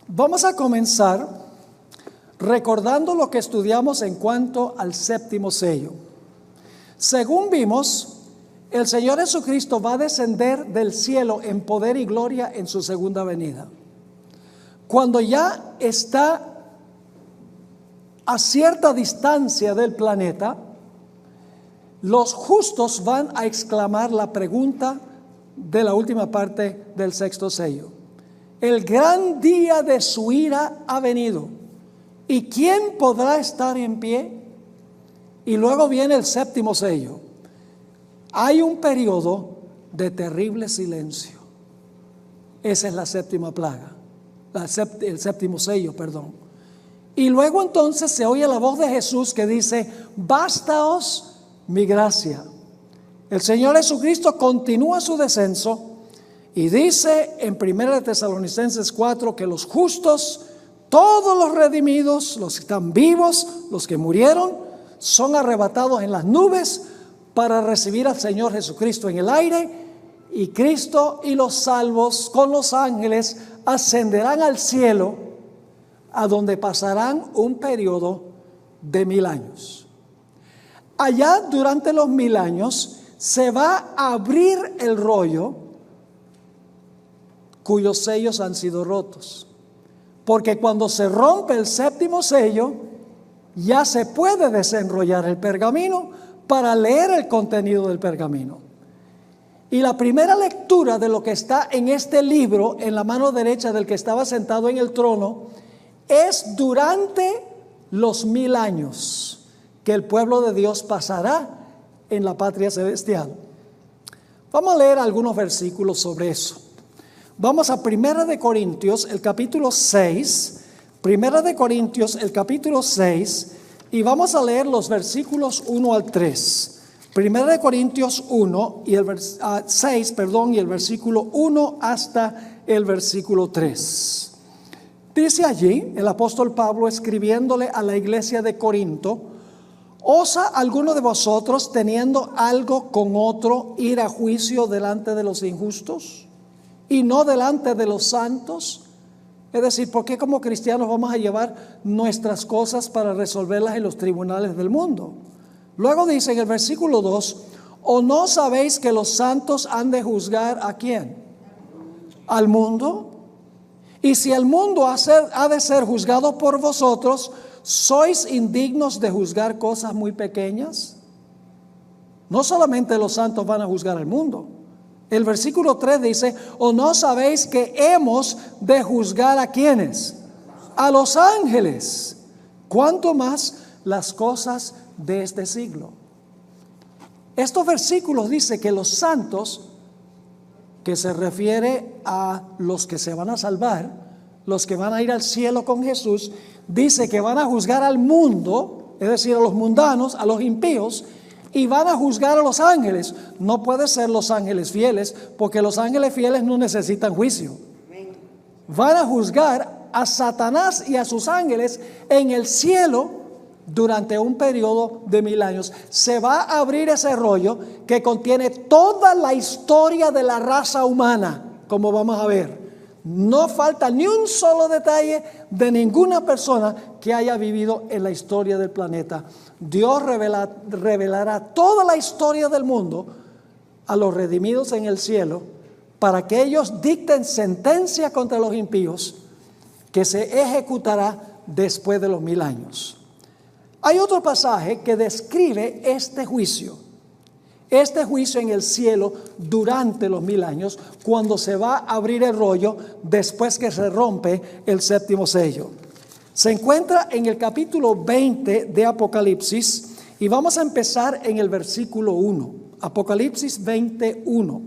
Vamos a comenzar recordando lo que estudiamos en cuanto al séptimo sello. Según vimos, el Señor Jesucristo va a descender del cielo en poder y gloria en su segunda venida. Cuando ya está a cierta distancia del planeta, los justos van a exclamar la pregunta de la última parte del sexto sello. El gran día de su ira ha venido, ¿y quién podrá estar en pie? Y luego viene el séptimo sello. Hay un periodo de terrible silencio. Esa es la séptima plaga, el séptimo sello, perdón. Y luego entonces se oye la voz de Jesús que dice: bástaos mi gracia. El Señor Jesucristo continúa su descenso y dice en 1 Tesalonicenses 4 que los justos, todos los redimidos, los que están vivos, los que murieron, son arrebatados en las nubes para recibir al Señor Jesucristo en el aire, y Cristo y los salvos con los ángeles ascenderán al cielo, a donde pasarán un periodo de 1000 años. Allá durante los 1000 años se va a abrir el rollo cuyos sellos han sido rotos. Porque cuando se rompe el séptimo sello, ya se puede desenrollar el pergamino para leer el contenido del pergamino. Y la primera lectura de lo que está en este libro, en la mano derecha del que estaba sentado en el trono, es durante los 1000 años que el pueblo de Dios pasará en la patria celestial. Vamos a leer algunos versículos sobre eso. Vamos a 1 de Corintios, el capítulo 6, 1 de Corintios, el capítulo 6, y vamos a leer los versículos 1 al 3. 1 de Corintios 1 y 6, y el versículo 1 hasta el versículo 3. Dice allí el apóstol Pablo, escribiéndole a la iglesia de Corinto: ¿osa alguno de vosotros, teniendo algo con otro, ir a juicio delante de los injustos y no delante de los santos? Es decir, ¿por qué como cristianos vamos a llevar nuestras cosas para resolverlas en los tribunales del mundo? Luego dice en el versículo 2: ¿o no sabéis que los santos han de juzgar a quién? ¿Al mundo? Y si el mundo ha de ser juzgado por vosotros, ¿sois indignos de juzgar cosas muy pequeñas? No solamente los santos van a juzgar al mundo. El versículo 3 dice: ¿o no sabéis que hemos de juzgar a quiénes? A los ángeles. ¿Cuánto más las cosas de este siglo? Estos versículos dicen que los santos, que se refiere a los que se van a salvar, los que van a ir al cielo con Jesús, dice que van a juzgar al mundo, es decir, a los mundanos, a los impíos, y van a juzgar a los ángeles. No puede ser los ángeles fieles, porque los ángeles fieles no necesitan juicio. Van a juzgar a Satanás y a sus ángeles en el cielo durante un periodo de 1000 años. Se va a abrir ese rollo que contiene toda la historia de la raza humana, como vamos a ver. No falta ni un solo detalle de ninguna persona que haya vivido en la historia del planeta. Dios revelará toda la historia del mundo a los redimidos en el cielo, para que ellos dicten sentencia contra los impíos, que se ejecutará después de los 1000 años. Hay otro pasaje que describe este juicio en el cielo durante los 1000 años, cuando se va a abrir el rollo después que se rompe el séptimo sello. Se encuentra en el capítulo 20 de Apocalipsis, y vamos a empezar en el versículo 1. Apocalipsis 21.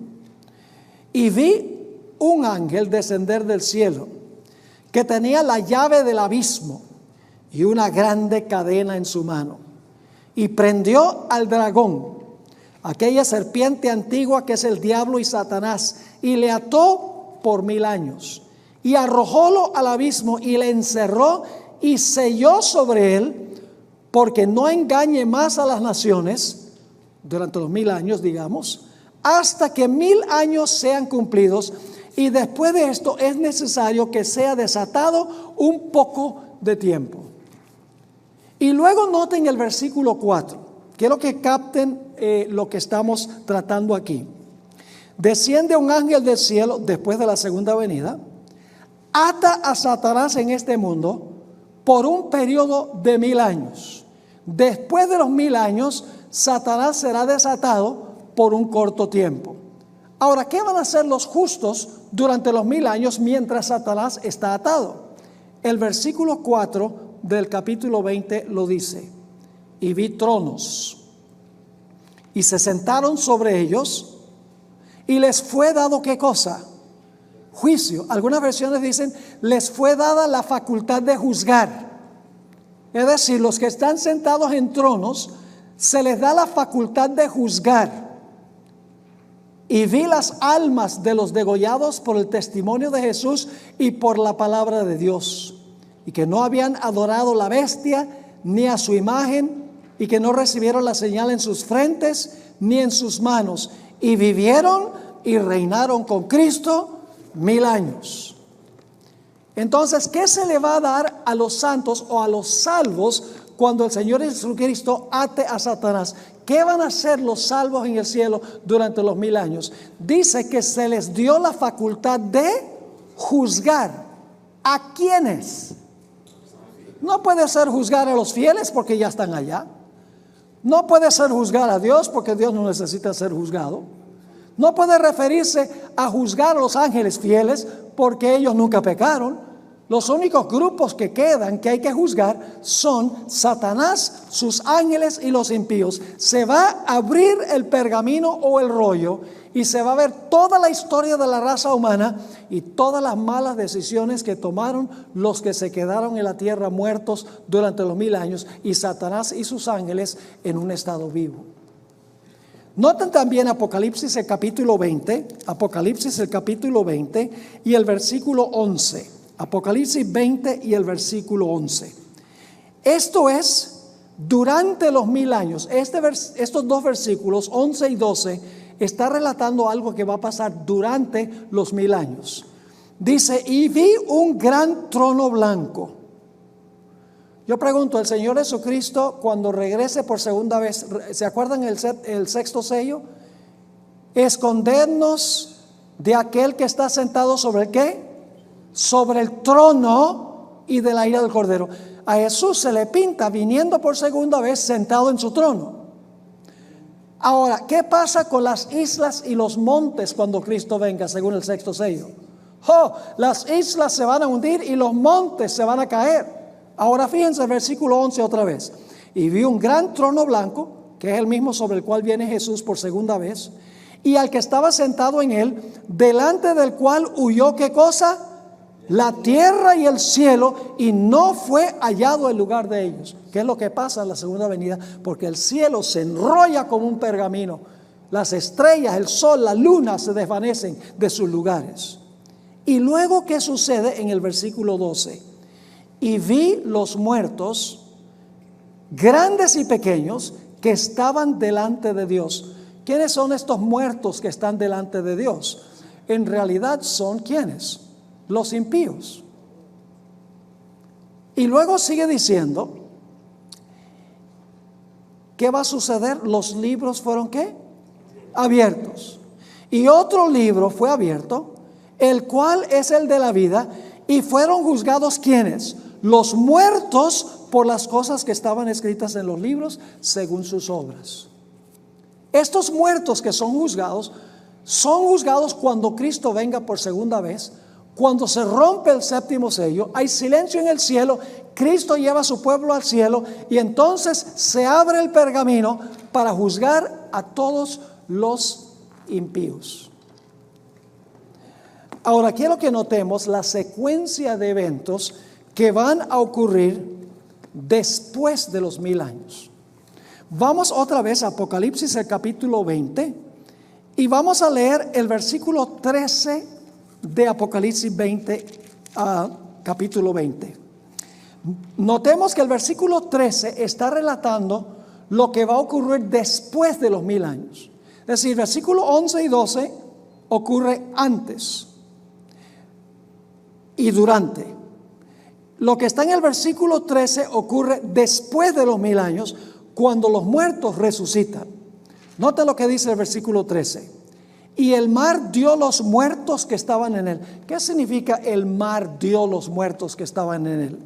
Y vi un ángel descender del cielo, que tenía la llave del abismo y una grande cadena en su mano, y prendió al dragón, aquella serpiente antigua que es el diablo y Satanás, y le ató por 1000 años, y arrojólo al abismo y le encerró y selló sobre él, porque no engañe más a las naciones durante los 1000 años, digamos, hasta que 1000 años sean cumplidos. Y después de esto es necesario que sea desatado un poco de tiempo. Y luego noten el versículo 4. Quiero que capten lo que estamos tratando aquí. Desciende un ángel del cielo después de la segunda venida, ata a Satanás en este mundo por un periodo de 1000 años. Después de los 1000 años, Satanás será desatado por un corto tiempo. Ahora, ¿qué van a hacer los justos durante los 1000 años mientras Satanás está atado? El versículo 4 del capítulo 20 lo dice: y vi tronos, y se sentaron sobre ellos, y les fue dado ¿qué cosa? Juicio. Algunas versiones dicen, les fue dada la facultad de juzgar. Es decir, los que están sentados en tronos, se les da la facultad de juzgar. Y vi las almas de los degollados por el testimonio de Jesús y por la palabra de Dios, y que no habían adorado la bestia ni a su imagen, y que no recibieron la señal en sus frentes ni en sus manos, y vivieron y reinaron con Cristo 1000 años. Entonces, ¿qué se le va a dar a los santos o a los salvos cuando el Señor Jesucristo ate a Satanás? ¿Qué van a hacer los salvos en el cielo durante los 1000 años? Dice que se les dio la facultad de juzgar. ¿A quiénes? No puede ser juzgar a los fieles porque ya están allá. No puede ser juzgar a Dios porque Dios no necesita ser juzgado. No puede referirse a juzgar a los ángeles fieles porque ellos nunca pecaron. Los únicos grupos que quedan que hay que juzgar son Satanás, sus ángeles y los impíos. Se va a abrir el pergamino o el rollo y se va a ver toda la historia de la raza humana y todas las malas decisiones que tomaron los que se quedaron en la tierra muertos durante los 1000 años, y Satanás y sus ángeles en un estado vivo. Noten también Apocalipsis el capítulo 20, Apocalipsis el capítulo 20 y el versículo 11. Apocalipsis 20 y el versículo 11. Esto es durante los 1000 años. Estos dos versículos, 11 y 12, está relatando algo que va a pasar durante los 1000 años. Dice, y vi un gran trono blanco. Yo pregunto, el Señor Jesucristo cuando regrese por segunda vez, ¿se acuerdan el sexto sello? Escondernos de aquel que está sentado sobre el ¿qué? Sobre el trono y de la ira del Cordero. A Jesús se le pinta viniendo por segunda vez sentado en su trono. Ahora, ¿qué pasa con las islas y los montes cuando Cristo venga, según el sexto sello? Las islas se van a hundir y los montes se van a caer. Ahora fíjense el versículo 11 otra vez. Y vi un gran trono blanco, que es el mismo sobre el cual viene Jesús por segunda vez, y al que estaba sentado en él, delante del cual huyó ¿qué cosa? La tierra y el cielo, y no fue hallado el lugar de ellos. ¿Qué es lo que pasa en la segunda venida? Porque el cielo se enrolla como un pergamino. Las estrellas, el sol, la luna se desvanecen de sus lugares. Y luego, ¿qué sucede en el versículo 12? Y vi los muertos, grandes y pequeños, que estaban delante de Dios. ¿Quiénes son estos muertos que están delante de Dios? En realidad son ¿quiénes? Los impíos. Y luego sigue diciendo, ¿qué va a suceder? Los libros fueron ¿qué? Abiertos. Y otro libro fue abierto, el cual es el de la vida, y fueron juzgados ¿quiénes? Los muertos por las cosas que estaban escritas en los libros según sus obras. Estos muertos que son juzgados cuando Cristo venga por segunda vez. Cuando se rompe el séptimo sello, hay silencio en el cielo, Cristo lleva a su pueblo al cielo y entonces se abre el pergamino para juzgar a todos los impíos. Ahora quiero que notemos la secuencia de eventos que van a ocurrir después de los 1000 años. Vamos otra vez a Apocalipsis el capítulo 20 y vamos a leer el versículo 13 de Apocalipsis 20 capítulo 20. Notemos que el versículo 13 está relatando lo que va a ocurrir después de los 1000 años. Es decir, versículo 11 y 12 ocurre antes. y durante. Lo que está en el versículo 13 ocurre después de los 1000 años, cuando los muertos resucitan. Nota lo que dice el versículo 13. Y el mar dio los muertos que estaban en él. ¿Qué significa el mar dio los muertos que estaban en él?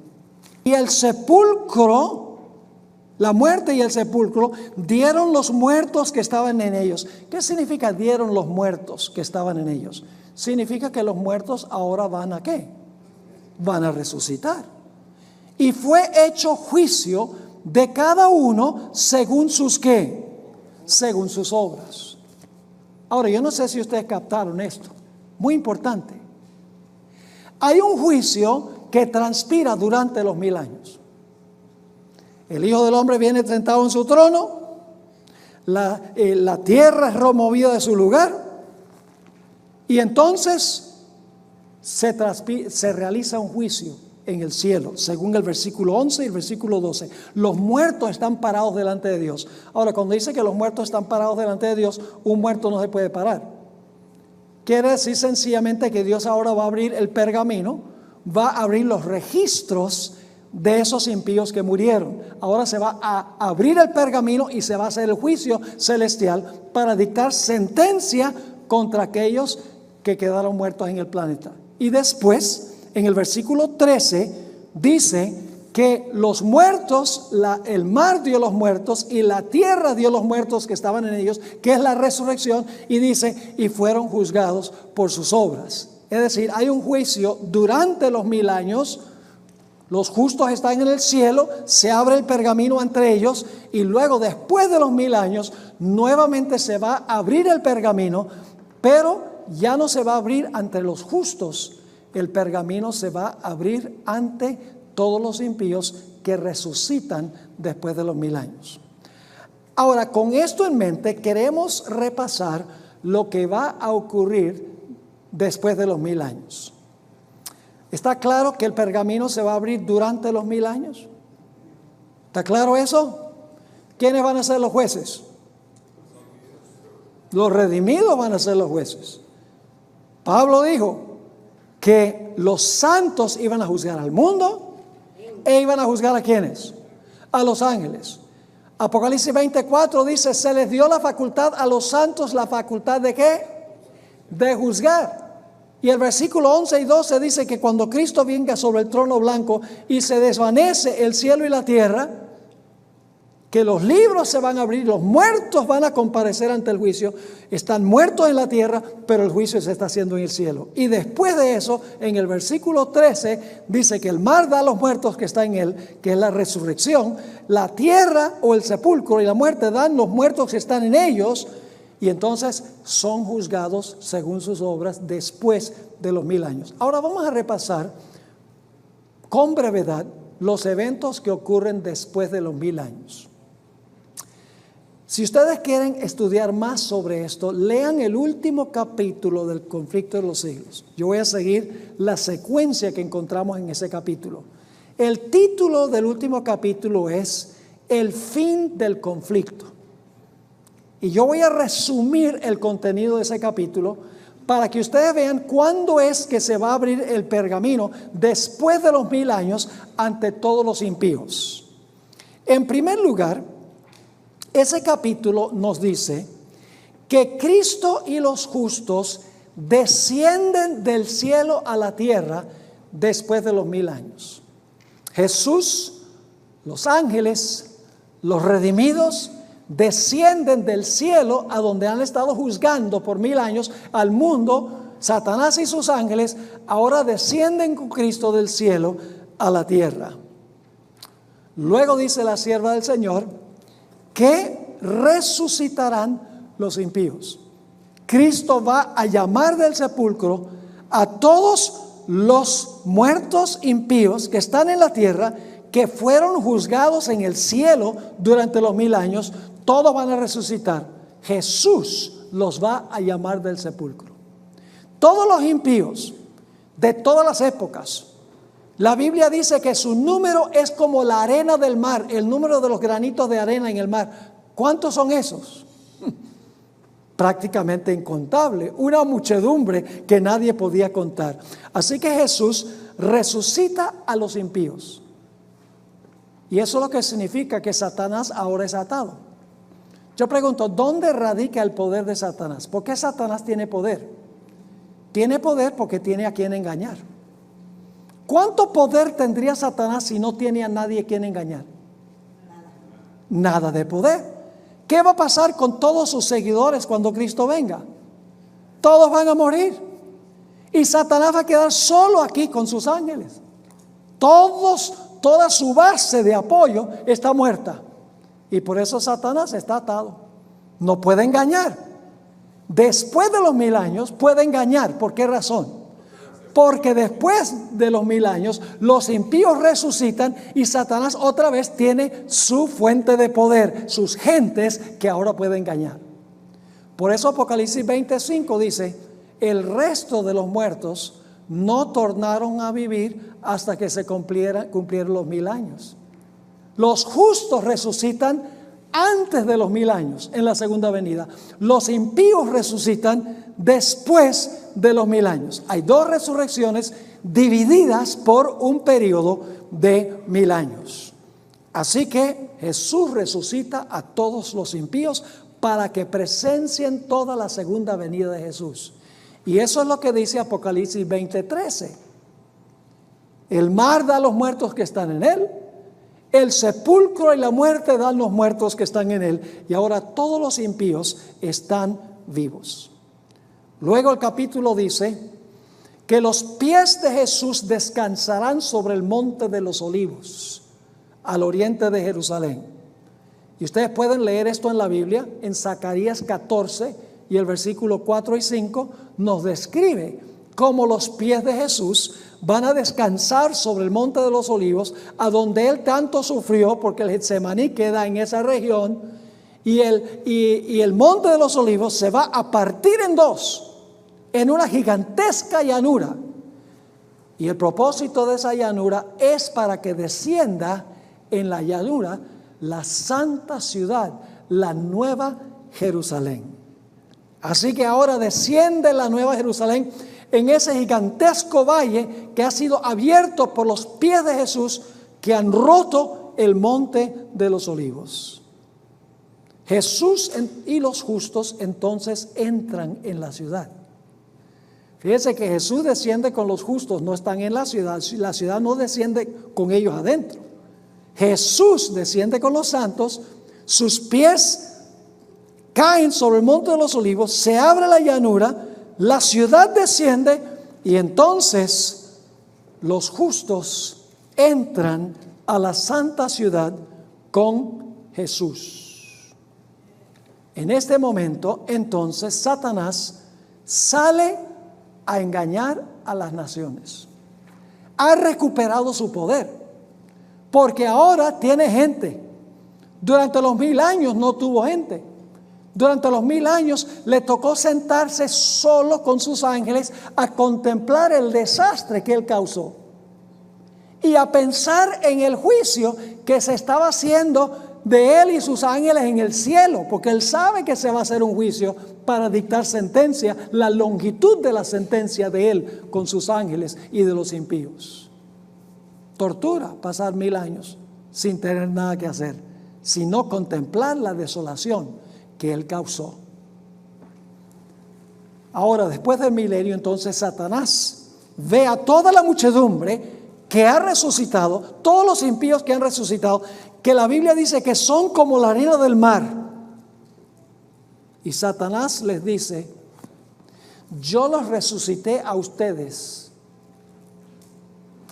Y el sepulcro, la muerte y el sepulcro, dieron los muertos que estaban en ellos. ¿Qué significa dieron los muertos que estaban en ellos? Significa que los muertos ahora van a ¿qué? Van a resucitar. Y fue hecho juicio de cada uno según sus ¿qué? Según sus obras. Ahora, yo no sé si ustedes captaron esto. Muy importante. Hay un juicio que transpira durante los 1000 años. El Hijo del Hombre viene sentado en su trono. La tierra es removida de su lugar. Y entonces se realiza un juicio en el cielo, según el versículo 11 y el versículo 12. Los muertos están parados delante de Dios. Ahora, cuando dice que los muertos están parados delante de Dios, un muerto no se puede parar. Quiere decir sencillamente que Dios ahora va a abrir el pergamino, va a abrir los registros de esos impíos que murieron. Ahora se va a abrir el pergamino y se va a hacer el juicio celestial para dictar sentencia contra aquellos que quedaron muertos en el planeta. Y después, en el versículo 13, dice que los muertos, el mar dio los muertos y la tierra dio los muertos que estaban en ellos, que es la resurrección, y dice, y fueron juzgados por sus obras. Es decir, hay un juicio durante los 1000 años, los justos están en el cielo, se abre el pergamino entre ellos, y luego después de los 1000 años, nuevamente se va a abrir el pergamino, pero ya no se va a abrir ante los justos. El pergamino se va a abrir ante todos los impíos que resucitan después de los 1000 años. Ahora, con esto en mente, queremos repasar lo que va a ocurrir después de los 1000 años. ¿Está claro que el pergamino se va a abrir durante los 1000 años? ¿Está claro eso? ¿Quiénes van a ser los jueces? Los redimidos van a ser los jueces. Pablo dijo que los santos iban a juzgar al mundo e iban a juzgar ¿a quiénes? A los ángeles. Apocalipsis 24 dice, se les dio la facultad a los santos, la facultad ¿de qué? De juzgar. Y el versículo 11 y 12 dice que cuando Cristo venga sobre el trono blanco y se desvanece el cielo y la tierra, que los libros se van a abrir, los muertos van a comparecer ante el juicio. Están muertos en la tierra, pero el juicio se está haciendo en el cielo. Y después de eso, en el versículo 13, dice que el mar da a los muertos que está en él, que es la resurrección. La tierra o el sepulcro y la muerte dan los muertos que están en ellos, y entonces son juzgados según sus obras después de los 1000 años. Ahora vamos a repasar con brevedad los eventos que ocurren después de los 1000 años. Si ustedes quieren estudiar más sobre esto, lean el último capítulo del Conflicto de los Siglos. Yo voy a seguir la secuencia que encontramos en ese capítulo. El título del último capítulo es El fin del conflicto. Y yo voy a resumir el contenido de ese capítulo para que ustedes vean cuándo es que se va a abrir el pergamino después de los 1000 años ante todos los impíos. En primer lugar, ese capítulo nos dice que Cristo y los justos descienden del cielo a la tierra después de los 1000 años. Jesús, los ángeles, los redimidos descienden del cielo a donde han estado juzgando por 1000 años al mundo. Satanás y sus ángeles ahora descienden con Cristo del cielo a la tierra. Luego dice la sierva del Señor que resucitarán los impíos. Cristo va a llamar del sepulcro a todos los muertos impíos que están en la tierra, que fueron juzgados en el cielo durante los 1000 años. Todos van a resucitar. Jesús los va a llamar del sepulcro. Todos los impíos de todas las épocas, la Biblia dice que su número es como la arena del mar, el número de los granitos de arena en el mar. ¿Cuántos son esos? Prácticamente incontable, una muchedumbre que nadie podía contar. Así que Jesús resucita a los impíos. Y eso es lo que significa que Satanás ahora es atado. Yo pregunto, ¿dónde radica el poder de Satanás? ¿Por qué Satanás tiene poder? Tiene poder porque tiene a quien engañar. ¿Cuánto poder tendría Satanás si no tiene a nadie a quien engañar? Nada de poder. ¿Qué va a pasar con todos sus seguidores cuando Cristo venga? Todos van a morir. Y Satanás va a quedar solo aquí con sus ángeles. Toda su base de apoyo está muerta. Y por eso Satanás está atado. No puede engañar. Después de los 1000 años puede engañar. ¿Por qué razón? Porque después de los 1000 años los impíos resucitan y Satanás otra vez tiene su fuente de poder, sus gentes que ahora puede engañar. Por eso Apocalipsis 25 dice: el resto de los muertos no tornaron a vivir hasta que se cumplieran los 1000 años. Los justos resucitan antes de los 1000 años en la segunda venida. Los impíos resucitan después de los 1000 años. Hay 2 resurrecciones divididas por un periodo de 1000 años. Así que Jesús resucita a todos los impíos para que presencien toda la segunda venida de Jesús. Y eso es lo que dice Apocalipsis 20:13. El mar da a los muertos que están en él. El sepulcro y la muerte dan los muertos que están en él. Y ahora todos los impíos están vivos. Luego el capítulo dice que los pies de Jesús descansarán sobre el monte de los olivos, al oriente de Jerusalén. Y ustedes pueden leer esto en la Biblia, en Zacarías 14 y el versículo 4 y 5 nos describe cómo los pies de Jesús van a descansar sobre el monte de los olivos, a donde él tanto sufrió, porque el Getsemaní queda en esa región, y el monte de los olivos se va a partir en 2, en una gigantesca llanura. Y el propósito de esa llanura es para que descienda en la llanura la santa ciudad, la nueva Jerusalén. Así que ahora desciende la nueva Jerusalén en ese gigantesco valle que ha sido abierto por los pies de Jesús, que han roto el monte de los olivos. Jesús y los justos entonces entran en la ciudad. Fíjense que Jesús desciende con los justos, no están en la ciudad no desciende con ellos adentro. Jesús desciende con los santos, sus pies caen sobre el monte de los olivos, se abre la llanura, la ciudad desciende y entonces los justos entran a la santa ciudad con Jesús. En este momento, entonces, Satanás sale a engañar a las naciones. Ha recuperado su poder, porque ahora tiene gente. Durante los 1000 años no tuvo gente. Durante los 1000 años le tocó sentarse solo con sus ángeles a contemplar el desastre que él causó y a pensar en el juicio que se estaba haciendo de él y sus ángeles en el cielo, porque él sabe que se va a hacer un juicio para dictar sentencia, la longitud de la sentencia de él con sus ángeles y de los impíos. Tortura pasar 1000 años sin tener nada que hacer, sino contemplar la desolación que él causó. Ahora, después del milenio, entonces Satanás ve a toda la muchedumbre que ha resucitado, todos los impíos que han resucitado, que la Biblia dice que son como la arena del mar. Y Satanás les dice: yo los resucité a ustedes.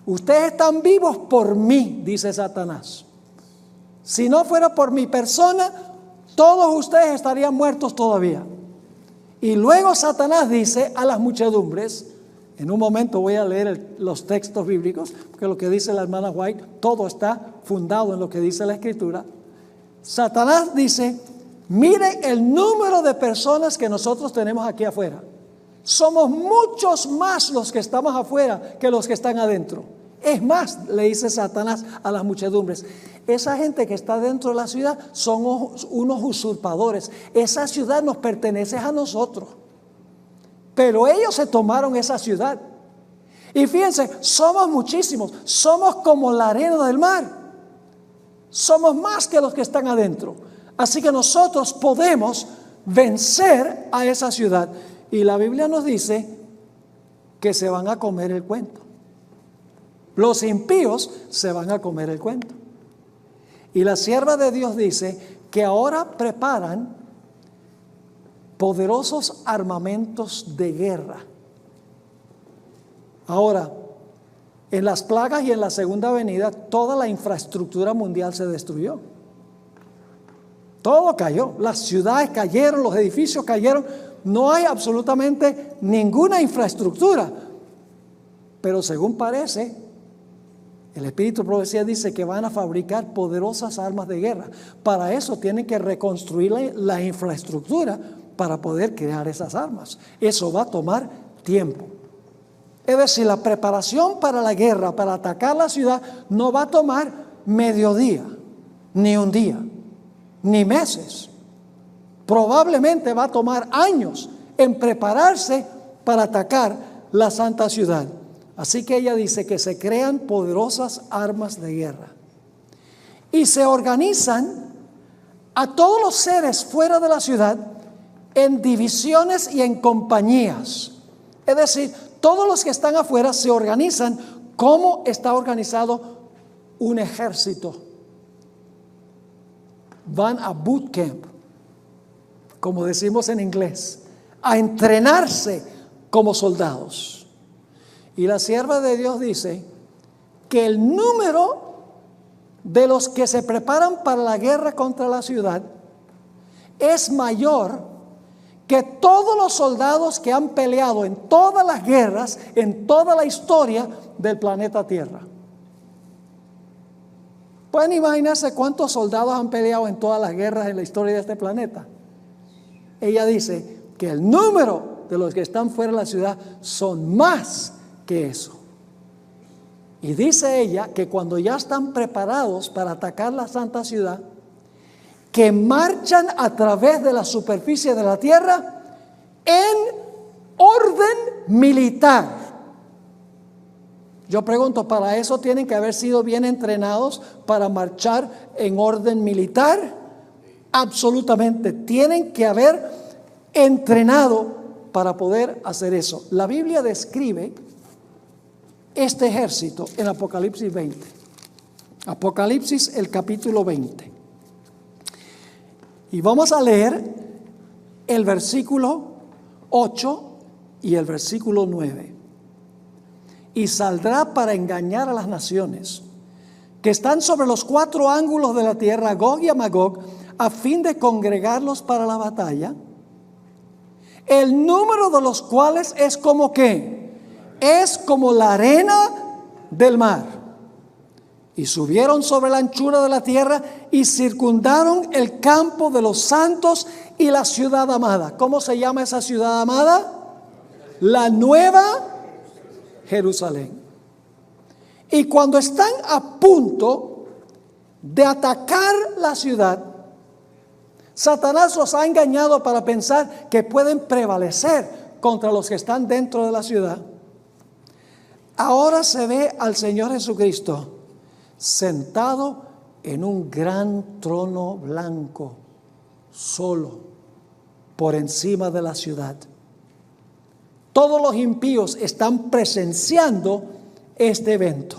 Ustedes están vivos por mí, dice Satanás. Si no fuera por mi persona, todos ustedes estarían muertos todavía. Y luego Satanás dice a las muchedumbres, en un momento voy a leer los textos bíblicos, porque lo que dice la hermana White, todo está fundado en lo que dice la Escritura. Satanás dice: miren el número de personas que nosotros tenemos aquí afuera. Somos muchos más los que estamos afuera que los que están adentro. Es más, le dice Satanás a las muchedumbres, esa gente que está dentro de la ciudad son unos usurpadores. Esa ciudad nos pertenece a nosotros. Pero ellos se tomaron esa ciudad. Y fíjense, somos muchísimos, somos como la arena del mar. Somos más que los que están adentro. Así que nosotros podemos vencer a esa ciudad. Y la Biblia nos dice que se van a comer el cuento. Los impíos se van a comer el cuento. Y la sierva de Dios dice que ahora preparan poderosos armamentos de guerra. Ahora, en las plagas y en la segunda venida, toda la infraestructura mundial se destruyó. Todo cayó, las ciudades cayeron, los edificios cayeron, no hay absolutamente ninguna infraestructura. Pero según parece, el Espíritu de Profecía dice que van a fabricar poderosas armas de guerra. Para eso tienen que reconstruir la infraestructura para poder crear esas armas. Eso va a tomar tiempo. Es decir, la preparación para la guerra, para atacar la ciudad, no va a tomar mediodía, ni un día, ni meses. Probablemente va a tomar años en prepararse para atacar la santa ciudad. Así que ella dice que se crean poderosas armas de guerra. Y se organizan a todos los seres fuera de la ciudad en divisiones y en compañías. Es decir, todos los que están afuera se organizan como está organizado un ejército. Van a boot camp, como decimos en inglés, a entrenarse como soldados. Y la sierva de Dios dice que el número de los que se preparan para la guerra contra la ciudad es mayor que todos los soldados que han peleado en todas las guerras, en toda la historia del planeta Tierra. ¿Pueden imaginarse cuántos soldados han peleado en todas las guerras en la historia de este planeta? Ella dice que el número de los que están fuera de la ciudad son más que eso. Y dice ella que cuando ya están preparados para atacar la santa ciudad, que marchan a través de la superficie de la tierra en orden militar. Yo pregunto, ¿para eso tienen que haber sido bien entrenados para marchar en orden militar? Absolutamente, tienen que haber entrenado para poder hacer eso. La Biblia describe este ejército en Apocalipsis 20. Apocalipsis, el capítulo 20. Y vamos a leer el versículo 8 y el versículo 9. Y saldrá para engañar a las naciones que están sobre los 4 ángulos de la tierra, Gog y Magog, a fin de congregarlos para la batalla, el número de los cuales es como ¿qué? Es como la arena del mar. Y subieron sobre la anchura de la tierra y circundaron el campo de los santos y la ciudad amada. ¿Cómo se llama esa ciudad amada? La Nueva Jerusalén. Y cuando están a punto de atacar la ciudad, Satanás los ha engañado para pensar que pueden prevalecer contra los que están dentro de la ciudad. Ahora se ve al Señor Jesucristo sentado en un gran trono blanco, solo, por encima de la ciudad. Todos los impíos están presenciando este evento.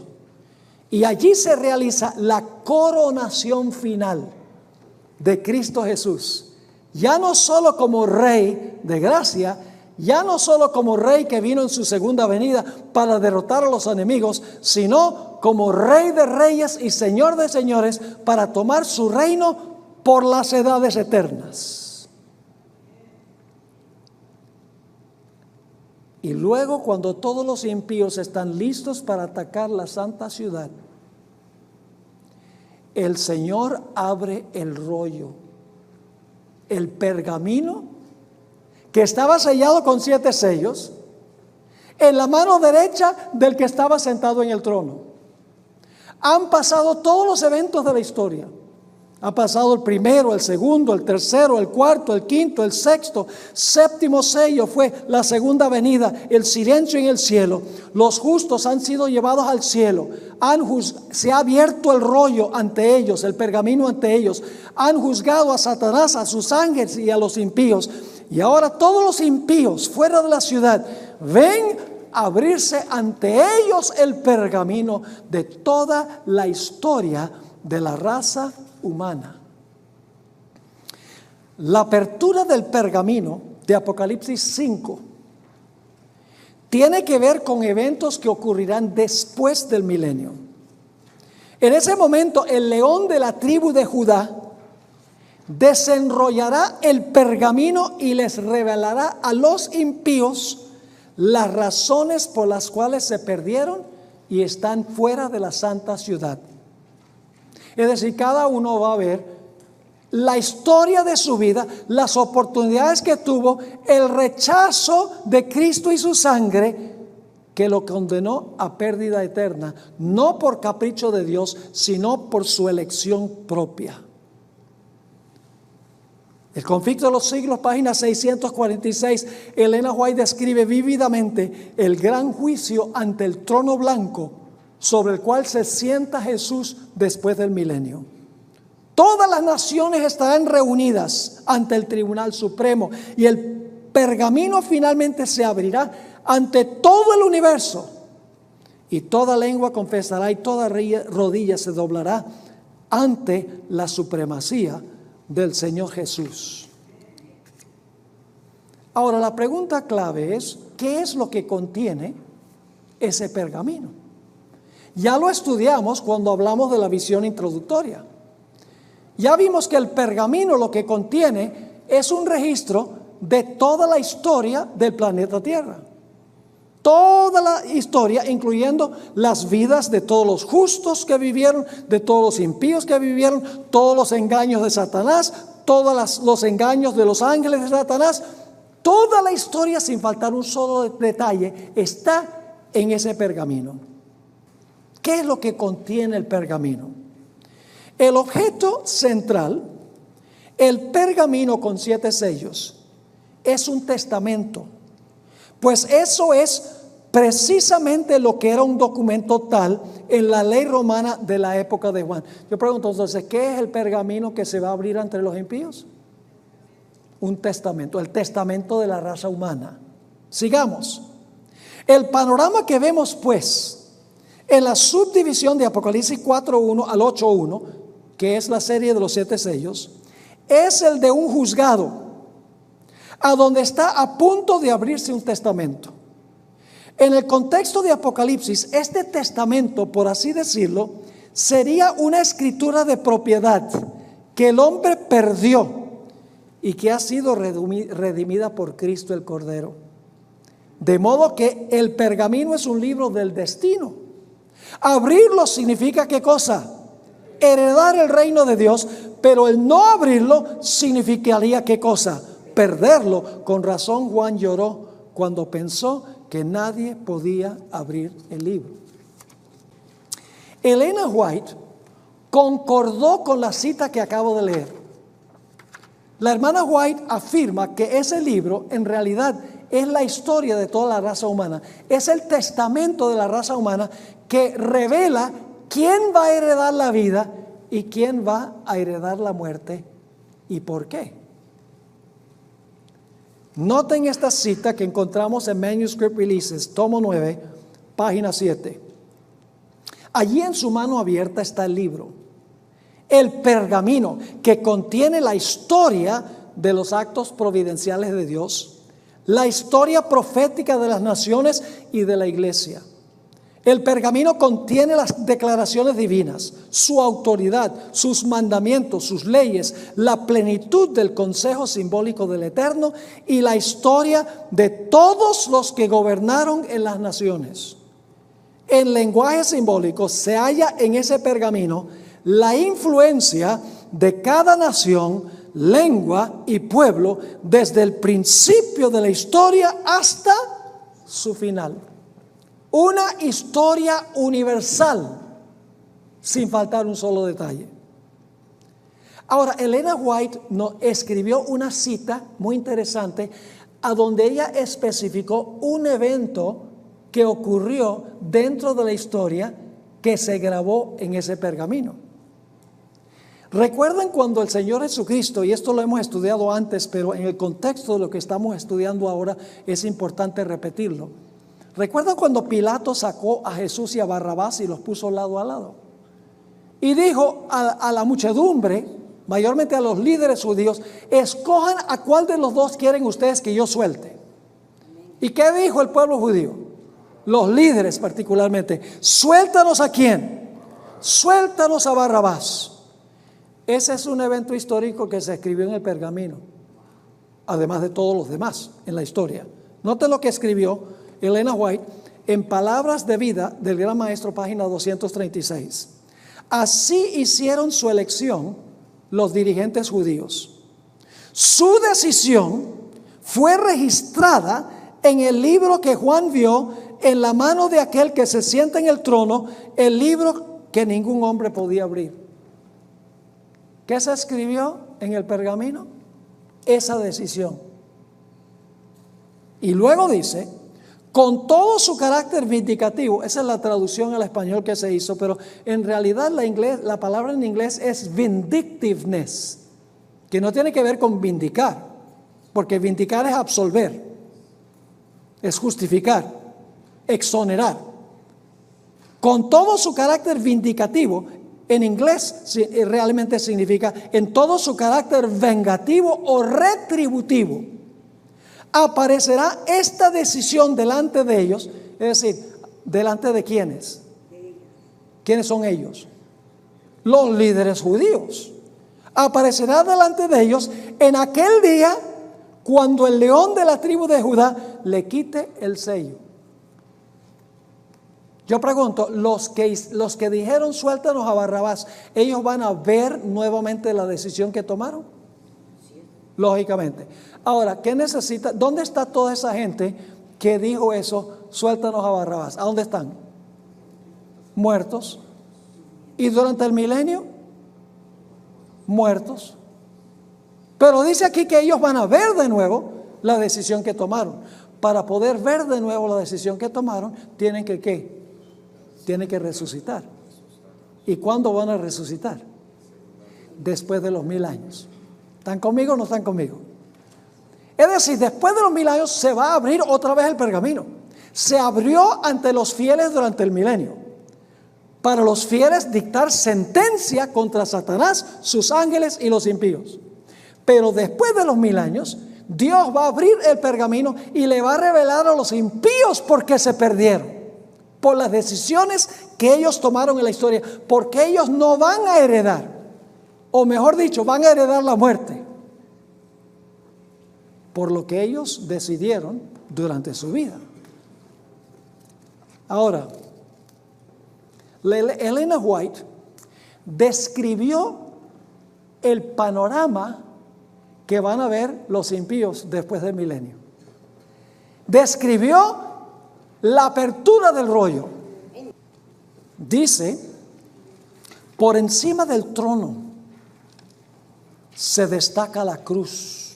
Y allí se realiza la coronación final de Cristo Jesús. Ya no solo como Rey de gracia, ya no solo como Rey que vino en su segunda venida para derrotar a los enemigos, sino como Rey de reyes y Señor de señores para tomar su reino por las edades eternas. Y luego, cuando todos los impíos están listos para atacar la santa ciudad, el Señor abre el rollo, el pergamino que estaba sellado con 7 sellos, en la mano derecha del que estaba sentado en el trono. Han pasado todos los eventos de la historia. Ha pasado el primero, el segundo, el tercero, el cuarto, el quinto, el sexto, séptimo sello fue la segunda venida, el silencio en el cielo. Los justos han sido llevados al cielo. Se ha abierto el rollo ante ellos, el pergamino ante ellos. Han juzgado a Satanás, a sus ángeles y a los impíos. Y ahora todos los impíos fuera de la ciudad ven abrirse ante ellos el pergamino de toda la historia de la raza humana. La apertura del pergamino de Apocalipsis 5 tiene que ver con eventos que ocurrirán después del milenio. En ese momento, el león de la tribu de Judá desenrollará el pergamino y les revelará a los impíos las razones por las cuales se perdieron y están fuera de la santa ciudad. Es decir, cada uno va a ver la historia de su vida, las oportunidades que tuvo, el rechazo de Cristo y su sangre que lo condenó a pérdida eterna, no por capricho de Dios, sino por su elección propia. El conflicto de los siglos, página 646, Elena White describe vívidamente el gran juicio ante el trono blanco sobre el cual se sienta Jesús después del milenio. Todas las naciones estarán reunidas ante el Tribunal Supremo y el pergamino finalmente se abrirá ante todo el universo y toda lengua confesará y toda rodilla se doblará ante la supremacía del Señor Jesús. Ahora la pregunta clave es, ¿qué es lo que contiene ese pergamino? Ya lo estudiamos cuando hablamos de la visión introductoria. Ya vimos que el pergamino lo que contiene es un registro de toda la historia del planeta Tierra. Toda la historia, incluyendo las vidas de todos los justos que vivieron, de todos los impíos que vivieron, todos los engaños de Satanás, todos los engaños de los ángeles de Satanás. Toda la historia, sin faltar un solo detalle, está en ese pergamino. ¿Qué es lo que contiene el pergamino? El objeto central, el pergamino con 7 sellos, es un testamento. Pues eso es precisamente lo que era un documento tal en la ley romana de la época de Juan. Yo pregunto entonces, ¿qué es el pergamino que se va a abrir entre los impíos? Un testamento, el testamento de la raza humana. Sigamos. El panorama que vemos pues en la subdivisión de Apocalipsis 4.1 al 8.1, que es la serie de los 7 sellos, es el de un juzgado, a donde está a punto de abrirse un testamento. En el contexto de Apocalipsis, este testamento, por así decirlo, sería una escritura de propiedad que el hombre perdió y que ha sido redimida por Cristo el Cordero. De modo que el pergamino es un libro del destino. Abrirlo significa ¿qué cosa? Heredar el reino de Dios, pero el no abrirlo significaría ¿qué cosa? Perderlo. Con razón Juan lloró cuando pensó que nadie podía abrir el libro. Elena White concordó con la cita que acabo de leer. La hermana White afirma que ese libro en realidad es la historia de toda la raza humana. Es el testamento de la raza humana que revela quién va a heredar la vida y quién va a heredar la muerte y por qué. Noten esta cita que encontramos en Manuscript Releases, tomo 9, página 7. Allí en su mano abierta está el libro, el pergamino que contiene la historia de los actos providenciales de Dios, la historia profética de las naciones y de la iglesia. El pergamino contiene las declaraciones divinas, su autoridad, sus mandamientos, sus leyes, la plenitud del consejo simbólico del Eterno y la historia de todos los que gobernaron en las naciones. En lenguaje simbólico se halla en ese pergamino la influencia de cada nación, lengua y pueblo desde el principio de la historia hasta su final. Una historia universal, sin faltar un solo detalle. Ahora, Elena White escribió una cita muy interesante a donde ella especificó un evento que ocurrió dentro de la historia que se grabó en ese pergamino. ¿Recuerdan cuando el Señor Jesucristo, y esto lo hemos estudiado antes, pero en el contexto de lo que estamos estudiando ahora es importante repetirlo? ¿Recuerdan cuando Pilato sacó a Jesús y a Barrabás y los puso lado a lado? Y dijo a la muchedumbre, mayormente a los líderes judíos, escojan a cuál de los dos quieren ustedes que yo suelte. ¿Y qué dijo el pueblo judío? Los líderes particularmente, suéltanos a quién, suéltanos a Barrabás. Ese es un evento histórico que se escribió en el pergamino, además de todos los demás en la historia. Noten lo que escribió Elena White en Palabras de Vida del Gran Maestro, página 236. Así hicieron su elección los dirigentes judíos. Su decisión fue registrada en el libro que Juan vio en la mano de aquel que se sienta en el trono, el libro que ningún hombre podía abrir. ¿Qué se escribió en el pergamino? Esa decisión. Y luego dice, con todo su carácter vindicativo, esa es la traducción al español que se hizo, pero en realidad la palabra en inglés es vindictiveness, que no tiene que ver con vindicar, porque vindicar es absolver, es justificar, exonerar. Con todo su carácter vindicativo, en inglés realmente significa en todo su carácter vengativo o retributivo, aparecerá esta decisión delante de ellos, es decir, delante de quiénes. ¿Quiénes son ellos? Los líderes judíos. Aparecerá delante de ellos en aquel día cuando el león de la tribu de Judá le quite el sello. Yo pregunto, los que dijeron suéltanos a Barrabás, ¿ellos van a ver nuevamente la decisión que tomaron? Lógicamente. Ahora, ¿qué necesita? ¿Dónde está toda esa gente que dijo eso, suéltanos a Barrabás? ¿A dónde están? Muertos. ¿Y durante el milenio? Muertos. Pero dice aquí que ellos van a ver de nuevo la decisión que tomaron. Para poder ver de nuevo la decisión que tomaron, tienen que ¿qué? Tienen que resucitar. ¿Y cuándo van a resucitar? Después de los 1000 años. ¿Están conmigo o no están conmigo? Es decir, después de los 1000 años se va a abrir otra vez el pergamino. Se abrió ante los fieles durante el milenio. Para los fieles dictar sentencia contra Satanás, sus ángeles y los impíos. Pero después de los 1000 años, Dios va a abrir el pergamino y le va a revelar a los impíos por qué se perdieron. Por las decisiones que ellos tomaron en la historia, porque ellos no van a heredar, o mejor dicho, van a heredar la muerte, por lo que ellos decidieron durante su vida. Ahora, Elena White describió el panorama que van a ver los impíos después del milenio. Describió la apertura del rollo. Dice, por encima del trono se destaca la cruz.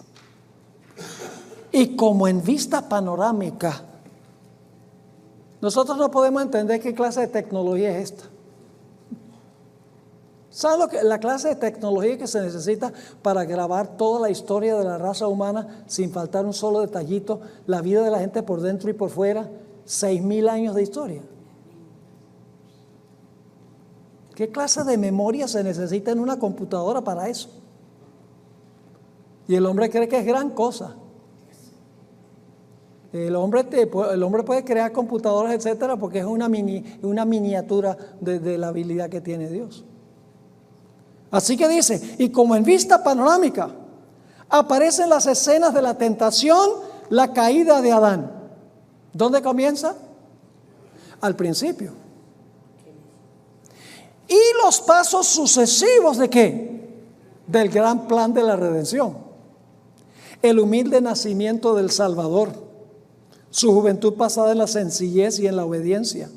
Y como en vista panorámica, nosotros no podemos entender qué clase de tecnología es esta. ¿Saben la clase de tecnología que se necesita para grabar toda la historia de la raza humana sin faltar un solo detallito? La vida de la gente por dentro y por fuera. 6000 años de historia. ¿Qué clase de memoria se necesita en una computadora para eso? Y el hombre cree que es gran cosa. El hombre puede crear computadoras, etcétera, porque es una miniatura de la habilidad que tiene Dios. Así que dice, y como en vista panorámica aparecen las escenas de la tentación, la caída de Adán. ¿Dónde comienza? Al principio. Y los pasos sucesivos ¿de qué? Del gran plan de la redención. El humilde nacimiento del Salvador, su juventud pasada en la sencillez y en la obediencia,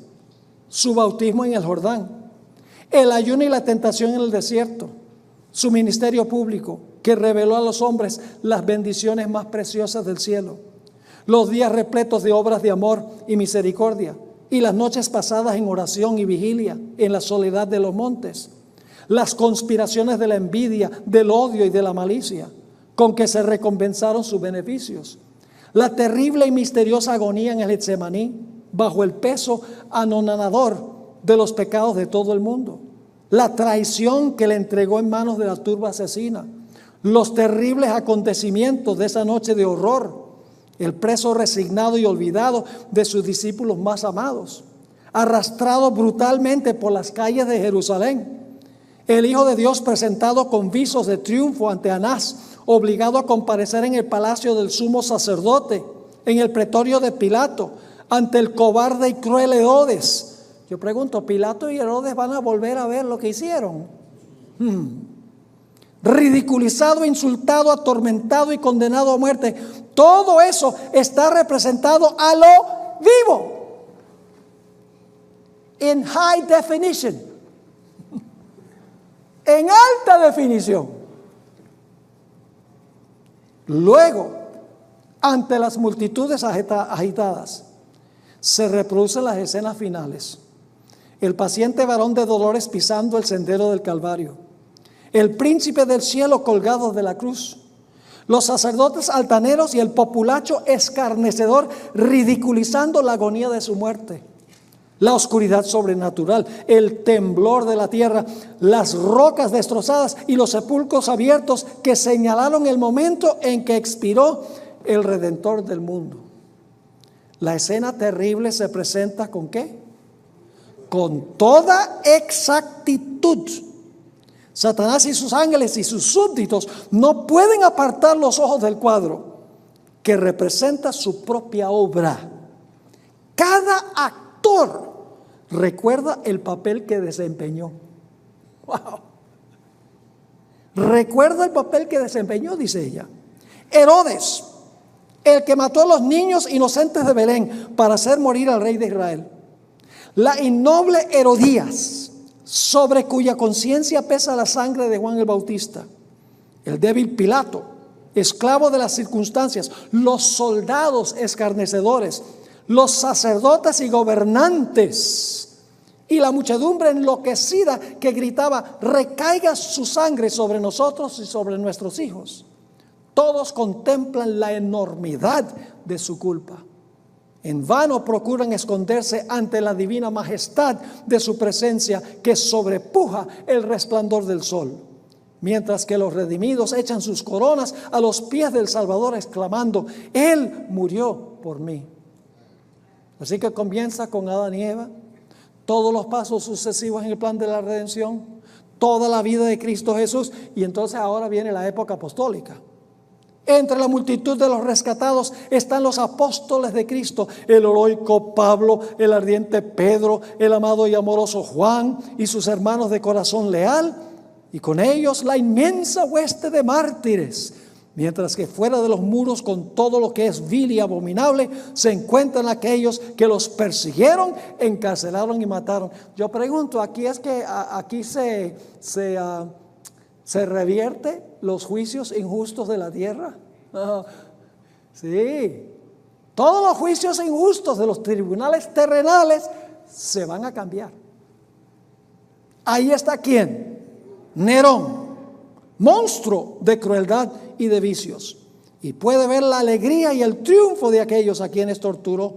su bautismo en el Jordán, el ayuno y la tentación en el desierto, su ministerio público, que reveló a los hombres las bendiciones más preciosas del cielo, los días repletos de obras de amor y misericordia, y las noches pasadas en oración y vigilia en la soledad de los montes, las conspiraciones de la envidia, del odio y de la malicia, con que se recompensaron sus beneficios, la terrible y misteriosa agonía en el Getsemaní, bajo el peso anonadador de los pecados de todo el mundo, la traición que le entregó en manos de la turba asesina, los terribles acontecimientos de esa noche de horror, el preso resignado y olvidado de sus discípulos más amados, arrastrado brutalmente por las calles de Jerusalén, el Hijo de Dios presentado con visos de triunfo ante Anás, obligado a comparecer en el palacio del sumo sacerdote, en el pretorio de Pilato, ante el cobarde y cruel Herodes. Yo pregunto, ¿Pilato y Herodes van a volver a ver lo que hicieron? Ridiculizado, insultado, atormentado y condenado a muerte. Todo eso está representado a lo vivo, en high definition, en alta definición. Luego, ante las multitudes agitadas, se reproducen las escenas finales. El paciente varón de dolores pisando el sendero del Calvario, el príncipe del cielo colgado de la cruz, los sacerdotes altaneros y el populacho escarnecedor ridiculizando la agonía de su muerte, la oscuridad sobrenatural, el temblor de la tierra, las rocas destrozadas y los sepulcros abiertos que señalaron el momento en que expiró el Redentor del mundo. La escena terrible se presenta ¿con qué? Con toda exactitud. Satanás y sus ángeles y sus súbditos no pueden apartar los ojos del cuadro que representa su propia obra. Cada actor recuerda el papel que desempeñó. Wow. Recuerda el papel que desempeñó, dice ella. Herodes, el que mató a los niños inocentes de Belén para hacer morir al rey de Israel. La innoble Herodías, sobre cuya conciencia pesa la sangre de Juan el Bautista. El débil Pilato, esclavo de las circunstancias. Los soldados escarnecedores, los sacerdotes y gobernantes, y la muchedumbre enloquecida que gritaba: recaiga su sangre sobre nosotros y sobre nuestros hijos. Todos contemplan la enormidad de su culpa. En vano procuran esconderse ante la divina majestad de su presencia que sobrepuja el resplandor del sol, mientras que los redimidos echan sus coronas a los pies del Salvador exclamando: Él murió por mí. Así que comienza con Adán y Eva, todos los pasos sucesivos en el plan de la redención, toda la vida de Cristo Jesús, y entonces ahora viene la época apostólica. Entre la multitud de los rescatados están los apóstoles de Cristo, el heroico Pablo, el ardiente Pedro, el amado y amoroso Juan y sus hermanos de corazón leal, y con ellos la inmensa hueste de mártires. Mientras que fuera de los muros, con todo lo que es vil y abominable, se encuentran aquellos que los persiguieron, encarcelaron y mataron. Yo pregunto, ¿aquí es que aquí se revierte los juicios injustos de la tierra? Sí, todos los juicios injustos de los tribunales terrenales se van a cambiar. Ahí está ¿quién? Nerón, monstruo de crueldad y de vicios, y puede ver la alegría y el triunfo de aquellos a quienes torturó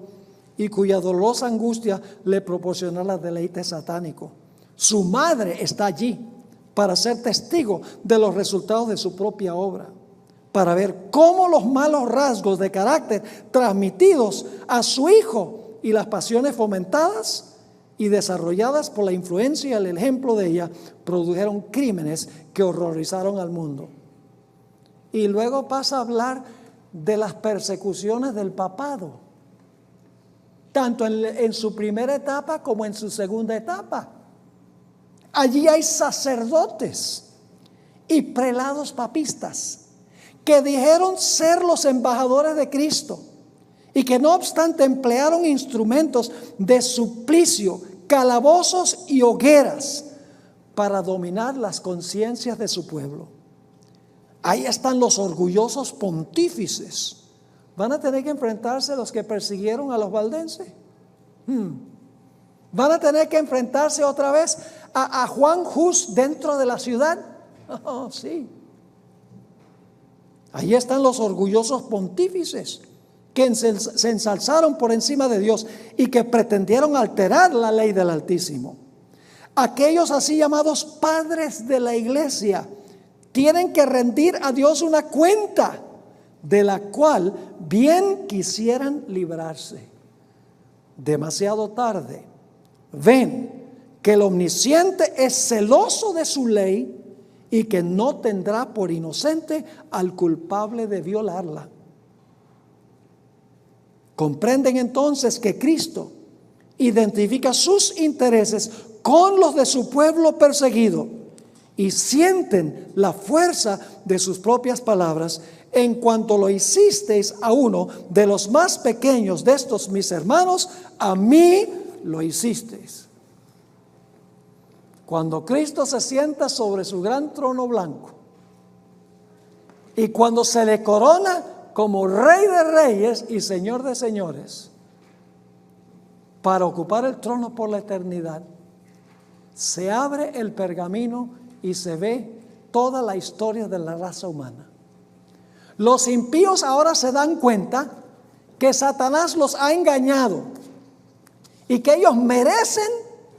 y cuya dolorosa angustia le proporcionó el deleite satánico. Su madre está allí para ser testigo de los resultados de su propia obra, para ver cómo los malos rasgos de carácter transmitidos a su hijo y las pasiones fomentadas y desarrolladas por la influencia y el ejemplo de ella produjeron crímenes que horrorizaron al mundo. Y luego pasa a hablar de las persecuciones del papado, tanto en su primera etapa como en su segunda etapa. Allí hay sacerdotes y prelados papistas que dijeron ser los embajadores de Cristo y que no obstante emplearon instrumentos de suplicio, calabozos y hogueras para dominar las conciencias de su pueblo. Ahí están los orgullosos pontífices. ¿Van a tener que enfrentarse a los que persiguieron a los valdenses? ¿Van a tener que enfrentarse otra vez a Juan Hus dentro de la ciudad? Oh, sí. Ahí están los orgullosos pontífices que se ensalzaron por encima de Dios y que pretendieron alterar la ley del Altísimo. Aquellos así llamados padres de la iglesia tienen que rendir a Dios una cuenta de la cual bien quisieran librarse. Demasiado tarde ven que el Omnisciente es celoso de su ley y que no tendrá por inocente al culpable de violarla. Comprenden entonces que Cristo identifica sus intereses con los de su pueblo perseguido y sienten la fuerza de sus propias palabras: en cuanto lo hicisteis a uno de los más pequeños de estos mis hermanos, a mí lo hicisteis. Cuando Cristo se sienta sobre su gran trono blanco y cuando se le corona como Rey de Reyes y Señor de Señores para ocupar el trono por la eternidad, se abre el pergamino y se ve toda la historia de la raza humana. Los impíos ahora se dan cuenta que Satanás los ha engañado y que ellos merecen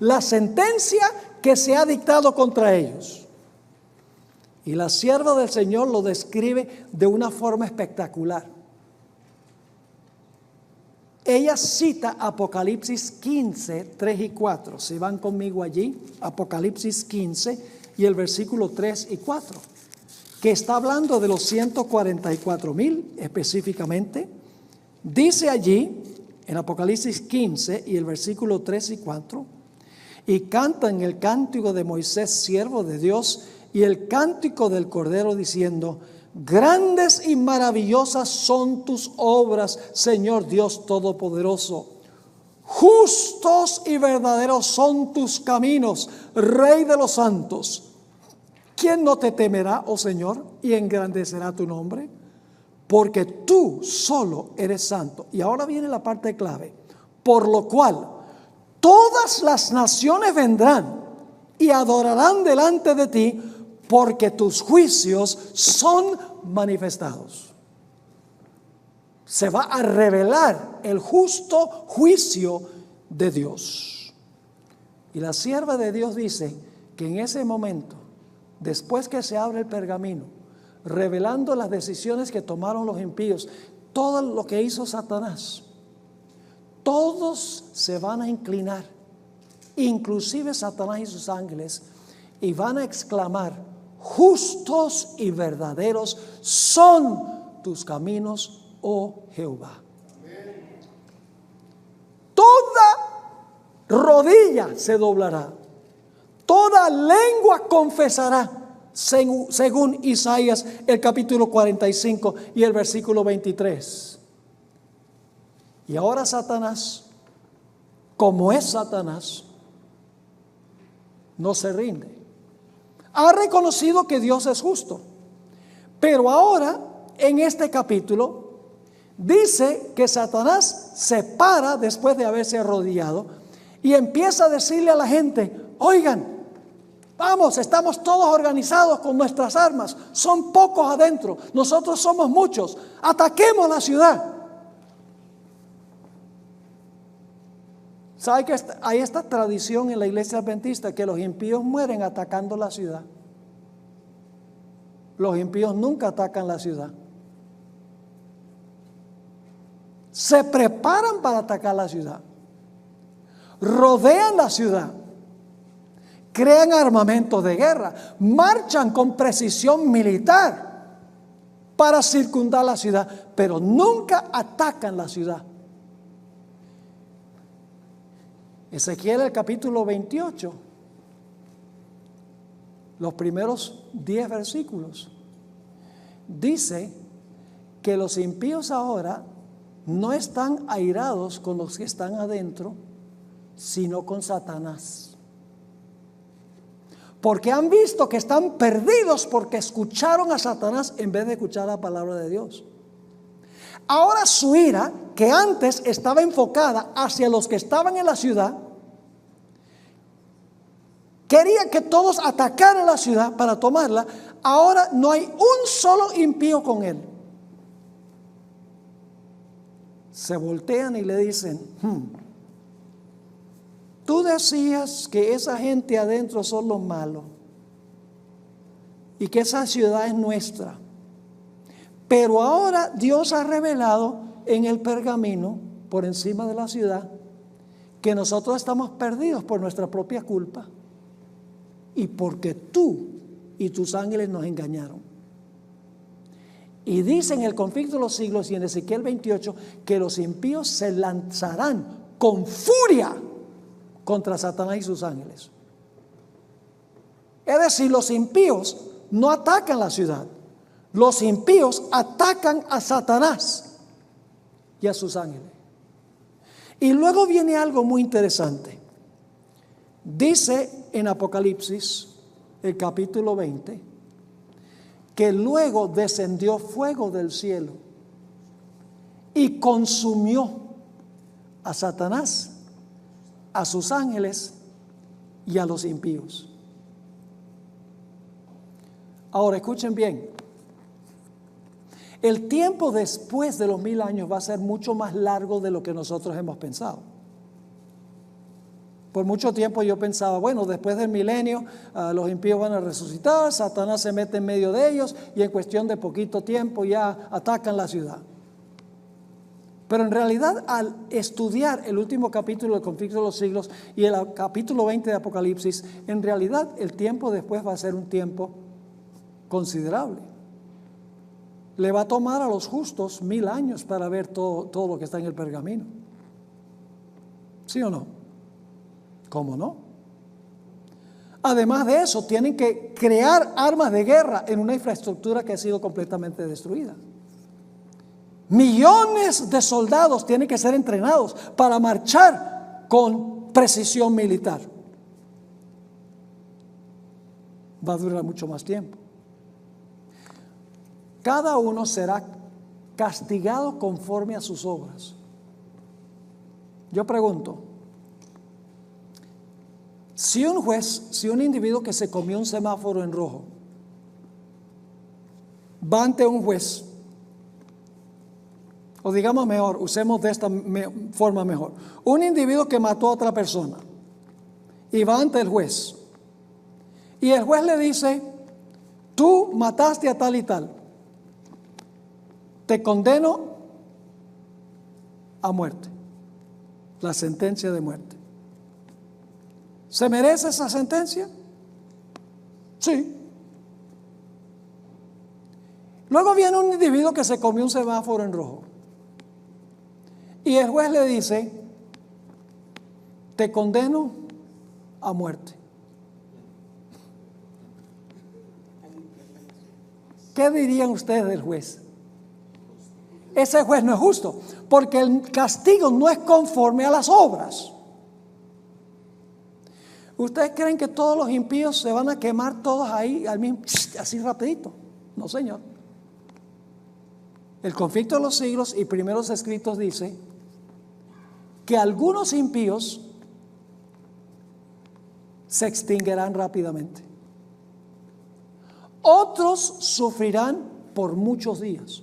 la sentencia que se ha dictado contra ellos. Y la sierva del Señor lo describe de una forma espectacular. Ella cita Apocalipsis 15, 3 y 4. Si van conmigo allí, Apocalipsis 15 y el versículo 3 y 4, que está hablando de los 144,000 específicamente. Dice allí, en Apocalipsis 15 y el versículo 3 y 4, y cantan el cántico de Moisés, siervo de Dios, y el cántico del Cordero, diciendo: grandes y maravillosas son tus obras, Señor Dios Todopoderoso. Justos y verdaderos son tus caminos, Rey de los santos. ¿Quién no te temerá, oh Señor, y engrandecerá tu nombre? Porque tú solo eres santo. Y ahora viene la parte clave. Por lo cual todas las naciones vendrán y adorarán delante de ti, porque tus juicios son manifestados. Se va a revelar el justo juicio de Dios. Y la sierva de Dios dice que en ese momento, después que se abre el pergamino, revelando las decisiones que tomaron los impíos, todo lo que hizo Satanás, todos se van a inclinar, inclusive Satanás y sus ángeles, y van a exclamar: justos y verdaderos son tus caminos, oh Jehová. Toda rodilla se doblará, toda lengua confesará, según Isaías el capítulo 45 y el versículo 23. Y ahora Satanás, como es Satanás, no se rinde. Ha reconocido que Dios es justo, pero ahora en este capítulo dice que Satanás se para después de haberse arrodillado y empieza a decirle a la gente: oigan, vamos, estamos todos organizados con nuestras armas, son pocos adentro, nosotros somos muchos, ataquemos la ciudad. ¿Sabe que hay esta tradición en la iglesia adventista que los impíos mueren atacando la ciudad? Los impíos nunca atacan la ciudad. Se preparan para atacar la ciudad. Rodean la ciudad. Crean armamentos de guerra. Marchan con precisión militar para circundar la ciudad, pero nunca atacan la ciudad. Ezequiel el capítulo 28, los primeros 10 versículos, dice que los impíos ahora no están airados con los que están adentro, sino con Satanás. porque han visto que están perdidos porque escucharon a Satanás en vez de escuchar la palabra de Dios. Ahora su ira, que antes estaba enfocada hacia los que estaban en la ciudad, quería que todos atacaran la ciudad para tomarla. Ahora no hay un solo impío con él. Se voltean y le dicen: tú decías que esa gente adentro son los malos y que esa ciudad es nuestra. Pero ahora Dios ha revelado en el pergamino, por encima de la ciudad, que nosotros estamos perdidos por nuestra propia culpa y porque tú y tus ángeles nos engañaron. Y dice en el conflicto de los siglos y en Ezequiel 28 que los impíos se lanzarán con furia contra Satanás y sus ángeles. Es decir, los impíos no atacan la ciudad. Los impíos atacan a Satanás y a sus ángeles. Y luego viene algo muy interesante. Dice en Apocalipsis, el capítulo 20, que luego descendió fuego del cielo y consumió a Satanás, a sus ángeles y a los impíos. Ahora escuchen bien. El tiempo después de los 1000 años va a ser mucho más largo de lo que nosotros hemos pensado. Por mucho tiempo yo pensaba, bueno, después del milenio los impíos van a resucitar, Satanás se mete en medio de ellos y en cuestión de poquito tiempo ya atacan la ciudad. Pero en realidad, al estudiar el último capítulo del conflicto de los siglos y el capítulo 20 de Apocalipsis, en realidad el tiempo después va a ser un tiempo considerable. Le va a tomar a los justos 1000 años para ver todo lo que está en el pergamino. ¿Sí o no? ¿Cómo no? Además de eso, tienen que crear armas de guerra en una infraestructura que ha sido completamente destruida. Millones de soldados tienen que ser entrenados para marchar con precisión militar. Va a durar mucho más tiempo. Cada uno será castigado conforme a sus obras. Yo pregunto, si un individuo que se comió un semáforo en rojo va ante un juez, o digamos mejor, usemos de esta forma mejor, un individuo que mató a otra persona y va ante el juez, y el juez le dice: tú mataste a tal y tal, te condeno a muerte, la sentencia de muerte. ¿Se merece esa sentencia? Sí. Luego viene un individuo que se comió un semáforo en rojo y el juez le dice: te condeno a muerte. ¿Qué dirían ustedes del juez? Ese juez no es justo, porque el castigo no es conforme a las obras. ¿Ustedes creen que todos los impíos se van a quemar todos ahí al mismo, así rapidito? No, señor. El conflicto de los siglos y primeros escritos dice que algunos impíos se extinguirán rápidamente. Otros sufrirán por muchos días.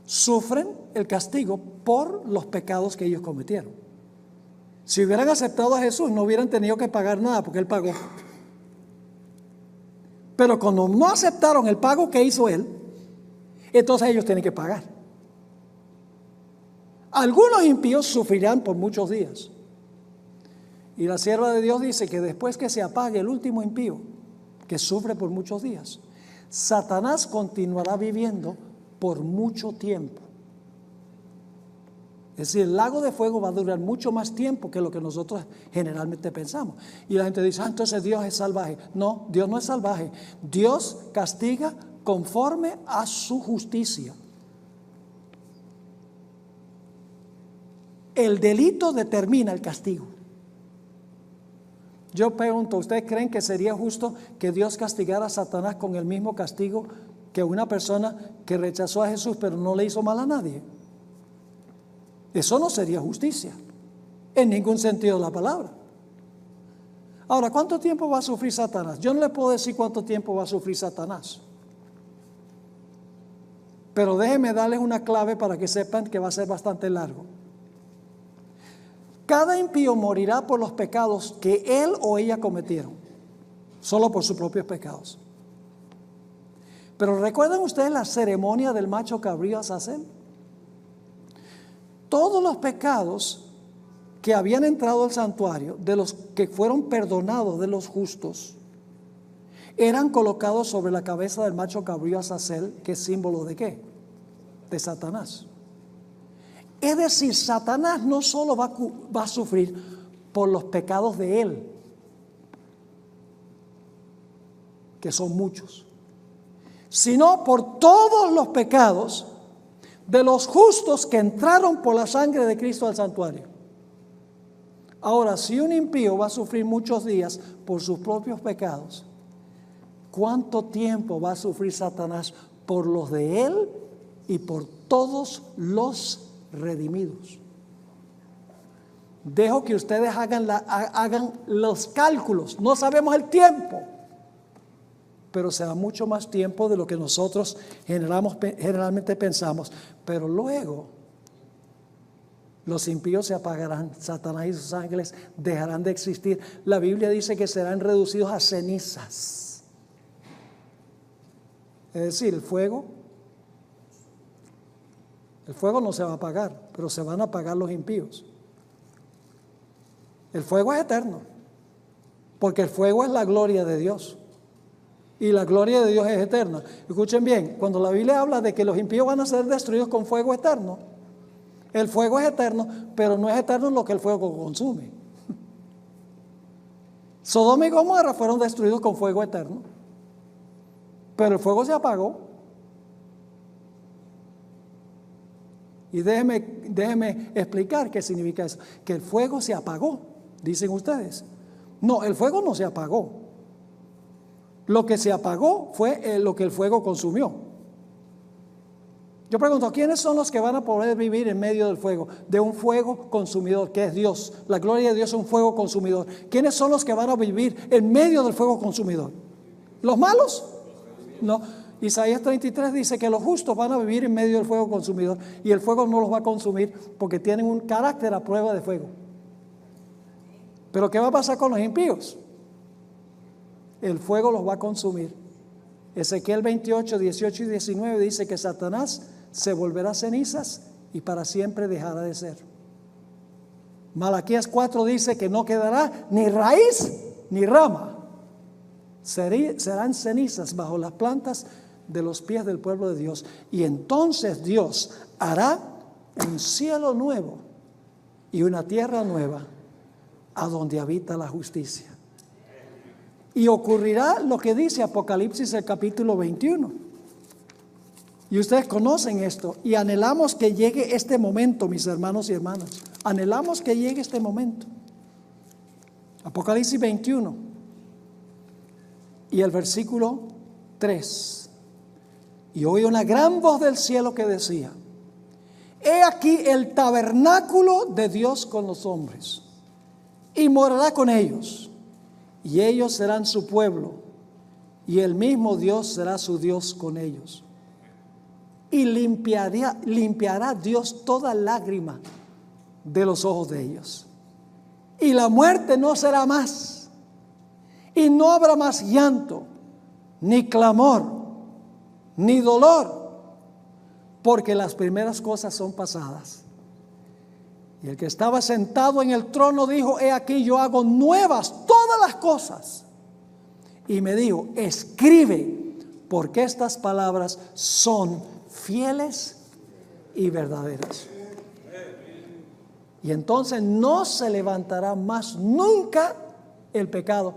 Sufren el castigo por los pecados que ellos cometieron. Si hubieran aceptado a Jesús, no hubieran tenido que pagar nada porque Él pagó. Pero cuando no aceptaron el pago que hizo Él, entonces ellos tienen que pagar. Algunos impíos sufrirán por muchos días. Y la sierva de Dios dice que después que se apague el último impío, que sufre por muchos días, Satanás continuará viviendo por mucho tiempo. Es decir, el lago de fuego va a durar mucho más tiempo que lo que nosotros generalmente pensamos. Y la gente dice: entonces Dios es salvaje. No, Dios no es salvaje. Dios castiga conforme a su justicia. El delito determina el castigo. Yo pregunto, ¿ustedes creen que sería justo que Dios castigara a Satanás con el mismo castigo que una persona que rechazó a Jesús pero no le hizo mal a nadie? Eso no sería justicia, en ningún sentido de la palabra. Ahora, ¿cuánto tiempo va a sufrir Satanás? Yo no le puedo decir cuánto tiempo va a sufrir Satanás. Pero déjenme darles una clave para que sepan que va a ser bastante largo. Cada impío morirá por los pecados que él o ella cometieron, solo por sus propios pecados. Pero ¿recuerdan ustedes la ceremonia del macho cabrío Azazel? Todos los pecados que habían entrado al santuario, de los que fueron perdonados de los justos, eran colocados sobre la cabeza del macho cabrío Azazel, que es símbolo de ¿qué? De Satanás. Es decir, Satanás no solo va a sufrir por los pecados de él, que son muchos, sino por todos los pecados de los justos que entraron por la sangre de Cristo al santuario. Ahora, si un impío va a sufrir muchos días por sus propios pecados, ¿cuánto tiempo va a sufrir Satanás por los de él y por todos los redimidos? Dejo que ustedes hagan los cálculos. No sabemos el tiempo, pero será mucho más tiempo de lo que nosotros generalmente pensamos. Pero luego los impíos se apagarán, Satanás y sus ángeles dejarán de existir. La Biblia dice que serán reducidos a cenizas. Es decir, el fuego no se va a apagar, pero se van a apagar los impíos. El fuego es eterno, porque el fuego es la gloria de Dios. Y la gloria de Dios es eterna. Escuchen bien, cuando la Biblia habla de que los impíos van a ser destruidos con fuego eterno, el fuego es eterno, pero no es eterno lo que el fuego consume. Sodoma y Gomorra fueron destruidos con fuego eterno, pero el fuego se apagó. Y déjeme explicar qué significa eso. Que el fuego se apagó, dicen ustedes. No, el fuego no se apagó. Lo que se apagó fue lo que el fuego consumió. Yo pregunto, ¿quiénes son los que van a poder vivir en medio del fuego? De un fuego consumidor, que es Dios. La gloria de Dios es un fuego consumidor. ¿Quiénes son los que van a vivir en medio del fuego consumidor? ¿Los malos? No. Isaías 33 dice que los justos van a vivir en medio del fuego consumidor y el fuego no los va a consumir porque tienen un carácter a prueba de fuego. Pero ¿qué va a pasar con los impíos? El fuego los va a consumir. Ezequiel 28, 18 y 19 dice que Satanás se volverá cenizas y para siempre dejará de ser. Malaquías 4 dice que no quedará ni raíz ni rama. Serán cenizas bajo las plantas de los pies del pueblo de Dios. Y entonces Dios hará un cielo nuevo y una tierra nueva a donde habita la justicia. Y ocurrirá lo que dice Apocalipsis el capítulo 21. Y ustedes conocen esto y anhelamos que llegue este momento, mis hermanos y hermanas. Anhelamos que llegue este momento. Apocalipsis 21 y el versículo 3. Y oí una gran voz del cielo que decía: he aquí el tabernáculo de Dios con los hombres, y morará con ellos, y ellos serán su pueblo, y el mismo Dios será su Dios con ellos. Y limpiará Dios toda lágrima de los ojos de ellos. Y la muerte no será más, y no habrá más llanto, ni clamor, ni dolor, porque las primeras cosas son pasadas. Y el que estaba sentado en el trono dijo: he aquí yo hago nuevas todas las cosas. Y me dijo: escribe, porque estas palabras son fieles y verdaderas. Y entonces no se levantará más nunca el pecado.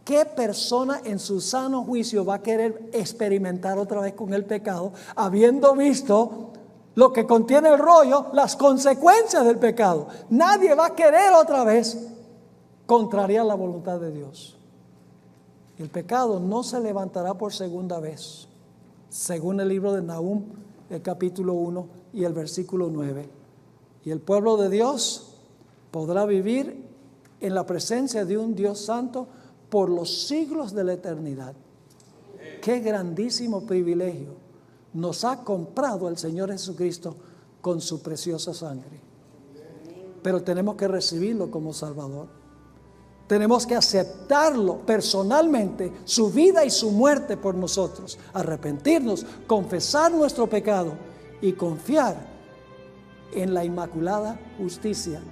¿Qué persona en su sano juicio va a querer experimentar otra vez con el pecado, habiendo visto lo que contiene el rollo, las consecuencias del pecado? Nadie va a querer otra vez contrariar la voluntad de Dios. El pecado no se levantará por segunda vez, según el libro de Nahum, el capítulo 1 y el versículo 9. Y el pueblo de Dios podrá vivir en la presencia de un Dios santo por los siglos de la eternidad. Qué grandísimo privilegio nos ha comprado el Señor Jesucristo con su preciosa sangre. Pero tenemos que recibirlo como Salvador. Tenemos que aceptarlo personalmente, su vida y su muerte por nosotros, arrepentirnos, confesar nuestro pecado y confiar en la inmaculada justicia